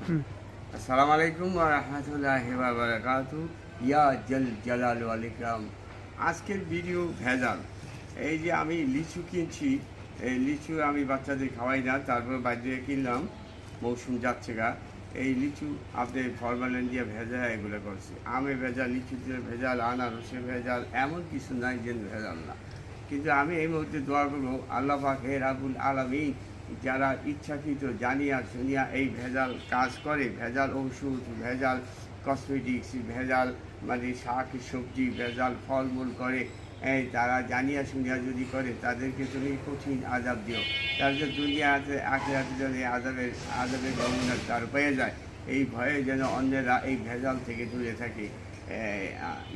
আসসালামু আলাইকুম ওয়া রাহমাতুল্লাহি ওয়া বারাকাতুহু। ইয়া জালাল ওয়াল ইকরাম। আজকের ভিডিও ভেজাল। এই যে আমি লিচু কিনছি, এই লিচু আমি বাচ্চাদের খাওয়াই না, তারপর বাইরে কিনলাম, মৌসুম যাচ্ছে গা। এই লিচু আপনি ফরমালিন দিয়ে ভেজা এগুলো করছে। আমে ভেজাল, লিচুতে ভেজাল, আনারসে ভেজাল, এমন কিছু নাই যে ভেজাল না। কিন্তু আমি এই মুহূর্তে দোয়া করবো আল্লাহ পাক হে রাব্বুল আলামিন, যারা ইচ্ছাকৃত জানিয়া শুনিয়া এই ভেজাল কাজ করে, ভেজাল ওষুধ, ভেজাল কসমেটিক্স, ভেজাল মানে শাক সবজি, ভেজাল ফলমূল করে, এই তারা জানিয়া শুনিয়া যদি করে তাদেরকে তুমি কঠিন আযাব দিও। তার যে দুনিয়াতে আখিরাতে যেন এই আযাবের নমুনা তার পেয়ে যায়, এই ভয়ে যেন অন্যেরা এই ভেজাল থেকে দূরে থাকে।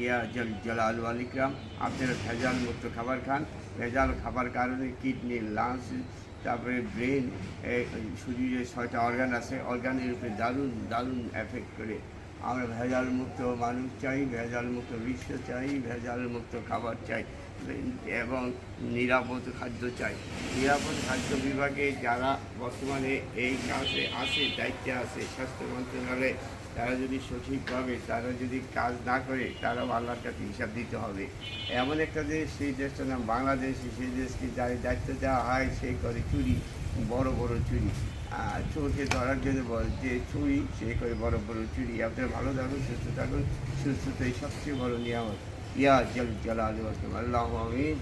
ইয়া জালাল ওয়াল ইকরাম, আপনারা ভেজাল মুক্ত খাবার খান। ভেজাল খাবার কারণে কিডনি, লাংস, তারপরে ব্রেন, শরীরে 6টা অর্গান আছে, অর্গানের উপরে দারুণ দারুণ এফেক্ট করে। আমরা ভেজাল মুক্ত মানুষ চাই, ভেজাল মুক্ত বিশ্ব চাই, ভেজাল মুক্ত খাবার চাই এবং নিরাপদ খাদ্য চাই। নিরাপদ খাদ্য বিভাগে যারা বর্তমানে এই কাজে আছে, দায়িত্বে আছে, স্বাস্থ্য মন্ত্রণালয়ে, তারা যদি সঠিকভাবে তারা যদি কাজ না করে, তারাও আল্লাহর কাছে হিসাব দিতে হবে। এমন একটা দেশ, সেই দেশটার নাম বাংলাদেশ। সেই দেশকে যার দায়িত্ব দেওয়া হয় সে করে চুরি, বড় বড় চুরি। চোরকে ধরার জন্য যে চুরি, সে করে বড় বড় চুরি। আপনারা ভালো থাকুন, সুস্থ থাকুন। সুস্থতাই সবচেয়ে বড় নিয়ামত। ইয়া জালাল ওয়াল ইকরাম। আল্লাহু আমিন।